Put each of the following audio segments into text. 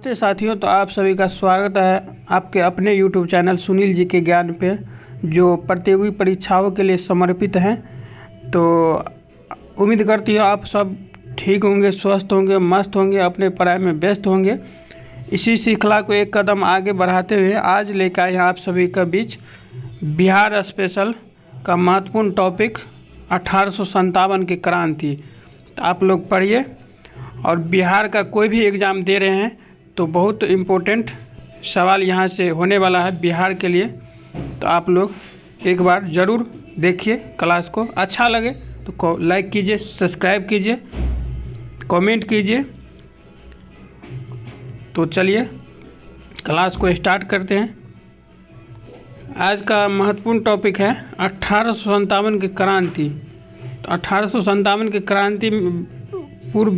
नमस्ते साथियों, तो आप सभी का स्वागत है आपके अपने YouTube चैनल सुनील जी के ज्ञान पे, जो प्रतियोगी परीक्षाओं के लिए समर्पित हैं। तो उम्मीद करती हूँ आप सब ठीक होंगे, स्वस्थ होंगे, मस्त होंगे, अपने पढ़ाई में व्यस्त होंगे। इसी श्रृंखला को एक कदम आगे बढ़ाते हुए आज लेकर आए हैं आप सभी के बीच बिहार स्पेशल का महत्वपूर्ण टॉपिक 1857 की क्रांति। तो आप लोग पढ़िए, और बिहार का कोई भी एग्ज़ाम दे रहे हैं तो बहुत इम्पोर्टेंट सवाल यहाँ से होने वाला है बिहार के लिए। तो आप लोग एक बार ज़रूर देखिए क्लास को। अच्छा लगे तो लाइक कीजिए, सब्सक्राइब कीजिए, कमेंट कीजिए। तो चलिए क्लास को स्टार्ट करते हैं। आज का महत्वपूर्ण टॉपिक है 1857 की क्रांति। तो 1857 की क्रांति पूर्व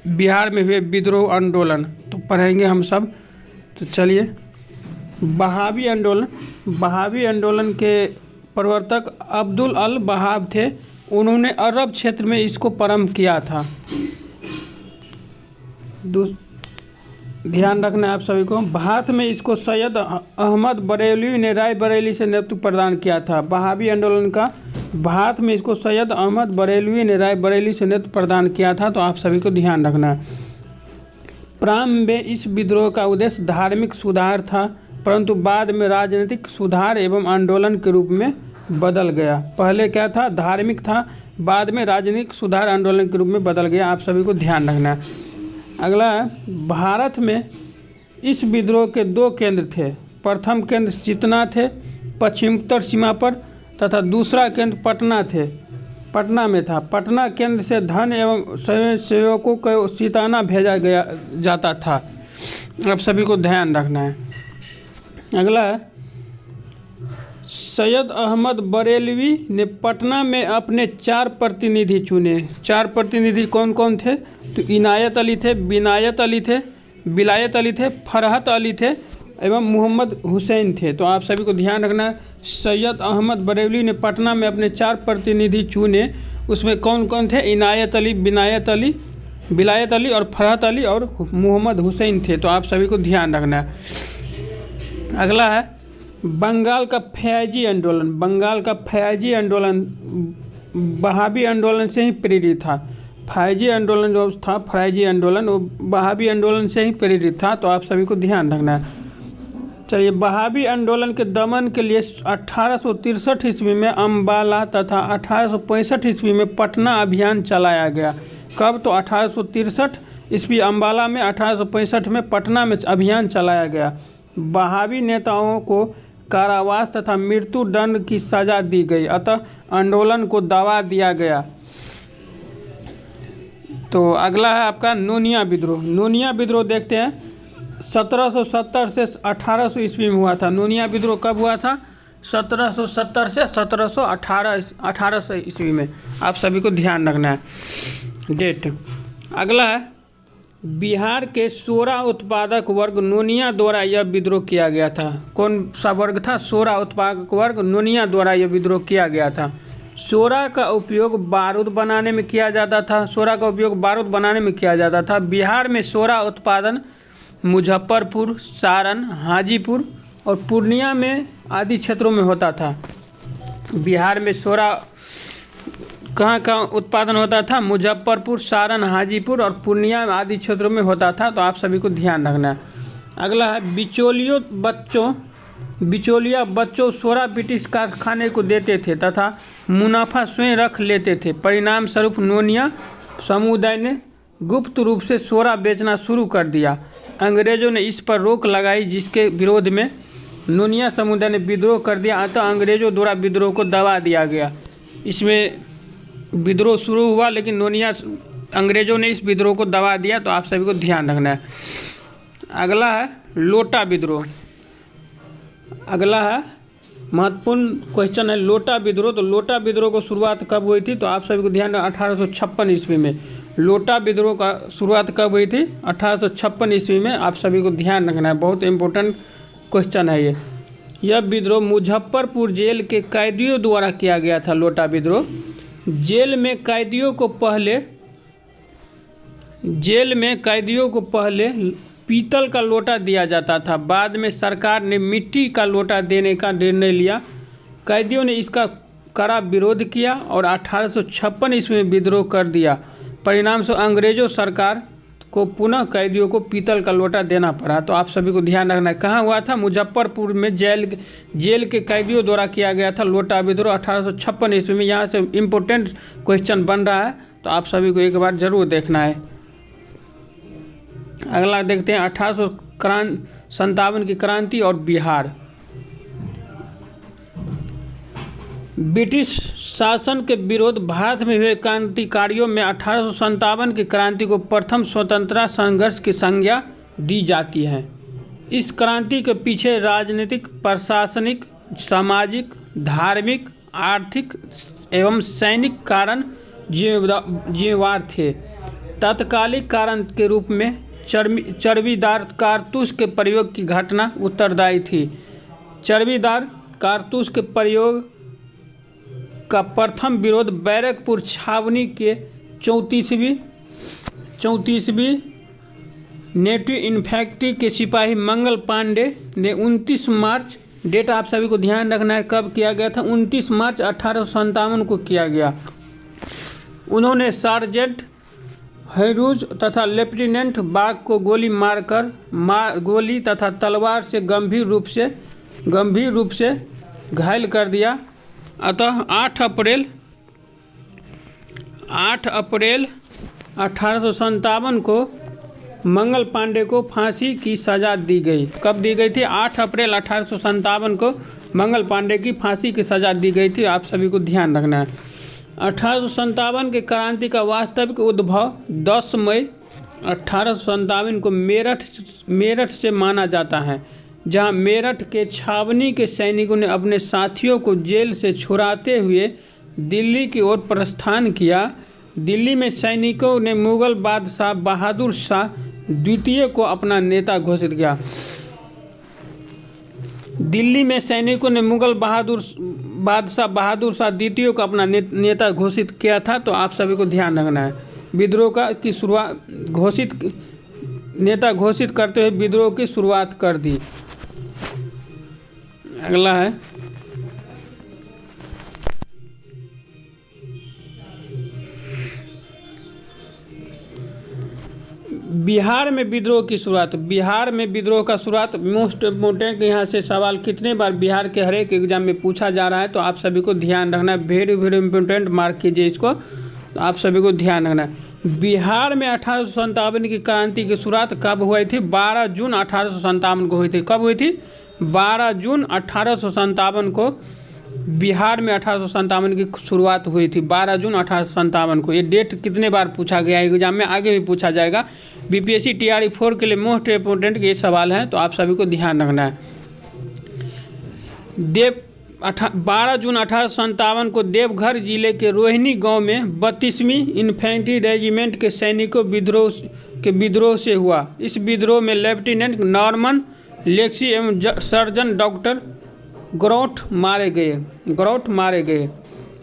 बिहार में हुए विद्रोह आंदोलन तो पढ़ेंगे हम सब। तो चलिए, बहावी आंदोलन के प्रवर्तक अब्दुल अल बहाब थे। उन्होंने अरब क्षेत्र में इसको प्रारंभ किया था। ध्यान रखना है आप सभी को। भारत में इसको सैयद अहमद बरेलवी ने राय बरेली से नेतृत्व प्रदान किया था। बहावी आंदोलन का भारत में इसको सैयद अहमद बरेलवी ने राय बरेली से नेतृत्व प्रदान किया था। तो आप सभी को ध्यान रखना है। प्रारंभ में इस विद्रोह का उद्देश्य धार्मिक सुधार था, परंतु बाद में राजनीतिक सुधार एवं आंदोलन के रूप में बदल गया। पहले क्या था? धार्मिक था, बाद में राजनीतिक सुधार आंदोलन के रूप में बदल गया। आप सभी को ध्यान रखना है। अगला है, भारत में इस विद्रोह के दो केंद्र थे। प्रथम केंद्र चितना थे पश्चिमोत्तर सीमा पर, तथा दूसरा केंद्र पटना में था। पटना केंद्र से धन एवं स्वयंसेवकों को सिताना भेजा जाता था। आप सभी को ध्यान रखना है। अगला है, सैयद अहमद बरेलवी ने पटना में अपने 4 प्रतिनिधि चुने। 4 प्रतिनिधि कौन कौन थे? तो इनायत अली थे, बिनायत अली थे, विलायत अली थे, फरहत अली थे एवं मोहम्मद हुसैन थे। तो आप सभी को ध्यान रखना है। सैयद अहमद बरेलवी ने पटना में अपने 4 प्रतिनिधि चुने। उसमें कौन कौन थे? इनायत अली, बिनायत अली, विलायत अली और फरहत अली और मोहम्मद हुसैन थे। तो आप सभी को ध्यान रखना है। अगला है, बंगाल का फैजी आंदोलन बहावी आंदोलन से ही प्रेरित था। फैजी आंदोलन जो था, फैजी आंदोलन वो बहावी आंदोलन से ही प्रेरित था। तो आप सभी को ध्यान रखना है। चलिए, बहावी आंदोलन के दमन के लिए 1863 ईस्वी में अम्बाला तथा 1865 ईस्वी में पटना अभियान चलाया गया। कब? तो 1863 ईस्वी अम्बाला में, 1865 में पटना में अभियान चलाया गया। बहावी नेताओं को कारावास तथा मृत्यु दंड की सजा दी गई, अतः आंदोलन को दबा दिया गया। तो अगला है आपका नोनिया विद्रोह देखते हैं। 1770 से 1800 ईस्वी में हुआ था। नोनिया विद्रोह कब हुआ था? 1770 से 1800 ईस्वी में। आप सभी को ध्यान रखना है डेट। अगला है, बिहार के 16 उत्पादक वर्ग नोनिया द्वारा यह विद्रोह किया गया था। कौन सा वर्ग था? 16 उत्पादक वर्ग नोनिया द्वारा यह विद्रोह किया गया था। सोरा का उपयोग बारूद बनाने में किया जाता था। बिहार में सोरा उत्पादन मुजफ्फरपुर, सारण, हाजीपुर और पूर्णिया में आदि क्षेत्रों में होता था। बिहार में सोरा कहाँ उत्पादन होता था? मुजफ्फरपुर, सारण, हाजीपुर और पूर्णिया आदि क्षेत्रों में होता था। तो आप सभी को ध्यान रखना है। अगला है, बिचौलिया बच्चों सोरा ब्रिटिश कारखाने को देते थे तथा मुनाफा स्वयं रख लेते थे। परिणाम स्वरूप नोनिया समुदाय ने गुप्त रूप से सोरा बेचना शुरू कर दिया। अंग्रेजों ने इस पर रोक लगाई, जिसके विरोध में नोनिया समुदाय ने विद्रोह कर दिया, अतः अंग्रेजों द्वारा विद्रोह को दबा दिया गया। इसमें विद्रोह शुरू हुआ, लेकिन अंग्रेजों ने इस विद्रोह को दबा दिया। तो आप सभी को ध्यान रखना है। अगला है, लोटा विद्रोह। अगला है महत्वपूर्ण क्वेश्चन है, लोटा विद्रोह। तो लोटा विद्रोह को शुरुआत कब हुई थी? तो आप सभी को ध्यान रखना, 1856 ईस्वी में। लोटा विद्रोह का शुरुआत कब हुई थी? 1856 ईस्वी में। आप सभी को ध्यान रखना है, बहुत इम्पोर्टेंट क्वेश्चन है ये। यह विद्रोह मुजफ्फरपुर जेल के कैदियों द्वारा किया गया था। लोटा विद्रोह जेल में कैदियों को पहले पीतल का लोटा दिया जाता था। बाद में सरकार ने मिट्टी का लोटा देने का निर्णय लिया। कैदियों ने इसका कड़ा विरोध किया और 1856 ईस्वी में विद्रोह कर दिया। परिणाम से अंग्रेजों सरकार को पुनः कैदियों को पीतल का लोटा देना पड़ा। तो आप सभी को ध्यान रखना है, कहाँ हुआ था? मुजफ्फरपुर में जेल के कैदियों द्वारा किया गया था लोटा विद्रोह 1856 ईस्वी में। यहाँ से इम्पोर्टेंट क्वेश्चन बन रहा है, तो आप सभी को एक बार जरूर देखना है। अगला देखते हैं 1857 की क्रांति और बिहार। ब्रिटिश शासन के विरोध भारत में हुए क्रांतिकारियों में 1857 की क्रांति को प्रथम स्वतंत्रता संघर्ष की संज्ञा दी जाती है। इस क्रांति के पीछे राजनीतिक, प्रशासनिक, सामाजिक, धार्मिक, आर्थिक एवं सैनिक कारण जिम्मेवार थे। तात्कालिक कारण के रूप में चर्बीदार कारतूस के प्रयोग की घटना उत्तरदायी थी। चर्बीदार कारतूस के प्रयोग का प्रथम विरोध बैरकपुर छावनी के 34वीं नेटिव इन्फैंट्री के सिपाही मंगल पांडे ने 29 मार्च, डेट आप सभी को ध्यान रखना है कब किया गया था, 29 मार्च 1857 को किया गया। उन्होंने सार्जेंट हैरूज तथा लेफ्टिनेंट बाग को गोली मारकर गोली तथा तलवार से गंभीर रूप से घायल कर दिया। अतः 8 अप्रैल 1857 को मंगल पांडे को फांसी की सज़ा दी गई। कब दी गई थी? 8 अप्रैल 1857 को मंगल पांडे की फांसी की सज़ा दी गई थी। आप सभी को ध्यान रखना है। 1857 के क्रांति का वास्तविक उद्भव 10 मई 1857 को मेरठ से माना जाता है, जहां मेरठ के छावनी के सैनिकों ने अपने साथियों को जेल से छुड़ाते हुए दिल्ली की ओर प्रस्थान किया। दिल्ली में सैनिकों ने मुगल बादशाह बहादुर शाह द्वितीय को अपना नेता घोषित किया। दिल्ली में सैनिकों ने मुगल बादशाह बहादुर शाह द्वितीय को अपना नेता घोषित किया था। तो आप सभी को ध्यान रखना है, विद्रोह की शुरुआत नेता घोषित करते हुए विद्रोह की शुरुआत कर दी। अगला है बिहार में विद्रोह की शुरुआत। बिहार में विद्रोह का शुरुआत मोस्ट इम्पोर्टेंट, यहाँ से सवाल कितने बार बिहार के हर एक एग्जाम में पूछा जा रहा है, तो आप सभी को ध्यान रखना है। वेरी वेरी इम्पोर्टेंट, मार्क कीजिए इसको। तो आप सभी को ध्यान रखना है, बिहार में 1857 की क्रांति की शुरुआत कब हुई थी? 12 जून 1857 को हुई थी। कब हुई थी? 12 जून 1857 को बिहार में 1857 की शुरुआत हुई थी। 12 जून 1857 को। ये डेट कितने बार पूछा गया है एग्जाम में, आगे भी पूछा जाएगा। बीपीएससी TRE 4 के लिए मोस्ट इम्पोर्टेंट ये सवाल है, तो आप सभी को ध्यान रखना है। 12 जून 1857 को देवघर जिले के रोहिणी गांव में 32वीं इन्फेंट्री रेजिमेंट के सैनिकों विद्रोह से हुआ। इस विद्रोह में लेफ्टिनेंट नॉर्मन लेक्सी एवं सर्जन डॉक्टर ग्रोट मारे गए।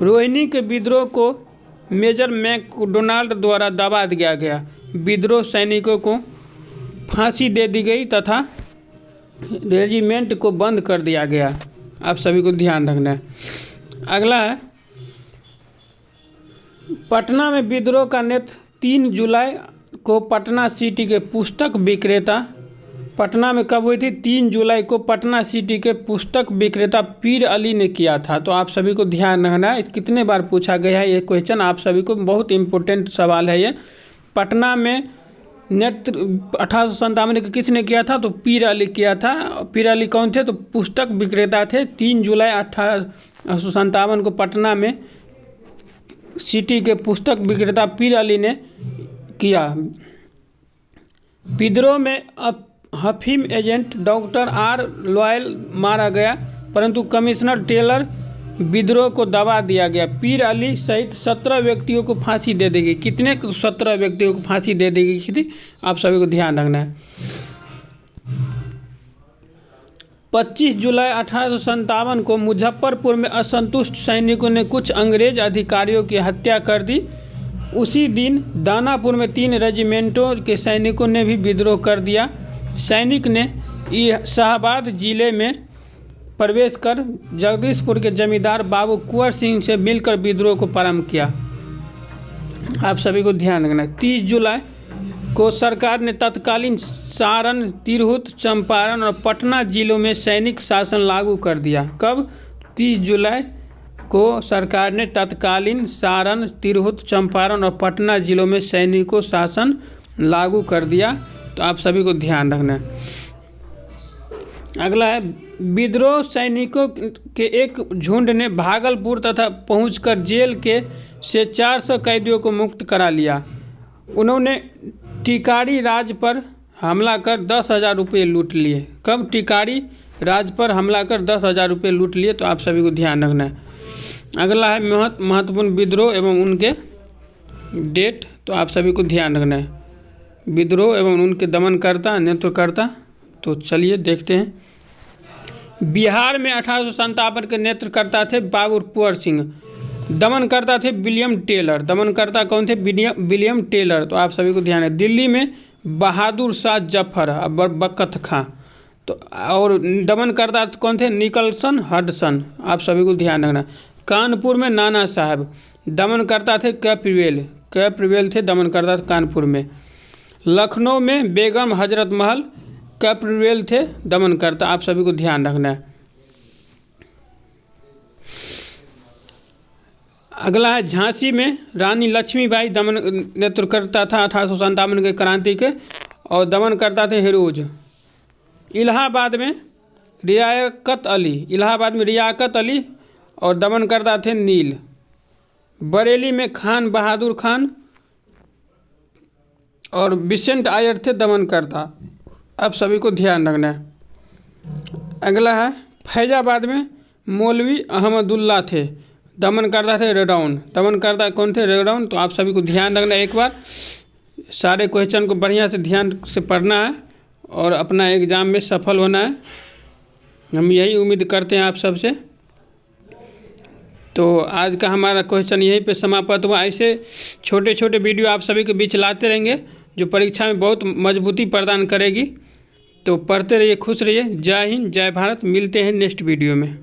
रोहिणी के विद्रोह को मेजर मैकडोनाल्ड द्वारा दबा दिया गया। विद्रोह सैनिकों को फांसी दे दी गई तथा रेजिमेंट को बंद कर दिया गया। आप सभी को ध्यान रखना है। अगला है पटना में विद्रोह का नेतृत्व 3 जुलाई को पटना सिटी के पुस्तक विक्रेता, पटना में कब हुई थी? 3 जुलाई को पटना सिटी के पुस्तक विक्रेता पीर अली ने किया था। तो आप सभी को ध्यान रखना है, कितने बार पूछा गया है ये क्वेश्चन, आप सभी को बहुत इम्पोर्टेंट सवाल है ये। पटना में नेतृत्व 1857 को किसने किया था? तो पीर अली किया था। पीर अली कौन थे? तो पुस्तक विक्रेता थे। 3 जुलाई 1857 को पटना में सिटी के पुस्तक विक्रेता पीर अली ने किया। विद्रोह में हफीम एजेंट डॉक्टर R. लॉयल मारा गया, परंतु कमिश्नर टेलर विद्रोह को दबा दिया गया। पीर अली सहित 17 व्यक्तियों को फांसी दे दी गई। कितने? 17 व्यक्तियों को फांसी दे दी गई थी। आप सभी को ध्यान रखना है। 25 जुलाई 1857 को मुजफ्फरपुर में असंतुष्ट सैनिकों ने कुछ अंग्रेज अधिकारियों की हत्या कर दी। उसी दिन दानापुर में 3 रेजिमेंटों के सैनिकों ने भी विद्रोह कर दिया। सैनिक ने शाहाबाद जिले में प्रवेश कर जगदीशपुर के जमींदार बाबू कुंवर सिंह से मिलकर विद्रोह को प्रारंभ किया। आप सभी को ध्यान रखना, 30 जुलाई को सरकार ने तत्कालीन सारण, तिरहुत, चंपारण और पटना जिलों में सैनिक शासन लागू कर दिया। कब? 30 जुलाई को सरकार ने तत्कालीन सारण, तिरहुत, चंपारण और पटना जिलों में सैनिकों शासन लागू कर दिया। तो आप सभी को ध्यान रखना है। अगला है, विद्रोह सैनिकों के एक झुंड ने भागलपुर तथा पहुंचकर जेल के से 400 कैदियों को मुक्त करा लिया। उन्होंने टिकारी राज पर हमला कर 10,000 रुपये लूट लिए। कब? टिकारी राज पर हमला कर 10,000 रुपये लूट लिए। तो आप सभी को ध्यान रखना है। अगला है महत्वपूर्ण विद्रोह एवं उनके डेट। तो आप सभी को ध्यान रखना है, विद्रोह एवं उनके दमनकर्ता, नेतृत्वकर्ता। तो चलिए देखते हैं। बिहार में 1857 के नेतृत्वकर्ता थे बाबू कुंवर सिंह। दमनकर्ता थे विलियम टेलर। दमनकर्ता कौन थे? William Taylor. तो आप सभी को ध्यान है। दिल्ली में बहादुर शाह जफर बरकत खां। तो और दमनकर्ता कौन थे? Nicholson Hudson. आप सभी को ध्यान रखना। कानपुर में नाना साहब। दमनकर्ता थे कैपरिवेल थे दमनकर्ता कानपुर में। लखनऊ में बेगम हजरत महल कैपरिवेल थे दमनकर्ता। आप सभी को ध्यान रखना है। अगला है, झांसी में रानी लक्ष्मीबाई नेतृत्वकर्ता था 1857 के क्रांति के, और दमनकर्ता थे हिरोज। इलाहाबाद में रियाकत अली और दमनकर्ता थे नील। बरेली में खान बहादुर खान और बिसेंट आयर थे दमनकर्ता। आप सभी को ध्यान रखना है। अगला है, फैजाबाद में मौलवी अहमदुल्ला थे, दमनकर्ता थे रेडाउन। दमनकर्ता कौन थे? रेडाउन। तो आप सभी को ध्यान रखना है। एक बार सारे क्वेश्चन को बढ़िया से ध्यान से पढ़ना है और अपना एग्ज़ाम में सफल होना है। हम यही उम्मीद करते हैं आप सबसे। तो आज का हमारा क्वेश्चन यहीं पे समाप्त हुआ। ऐसे छोटे छोटे वीडियो आप सभी के बीच लाते रहेंगे जो परीक्षा में बहुत मजबूती प्रदान करेगी। तो पढ़ते रहिए, खुश रहिए। जय हिंद, जय भारत। मिलते हैं नेक्स्ट वीडियो में।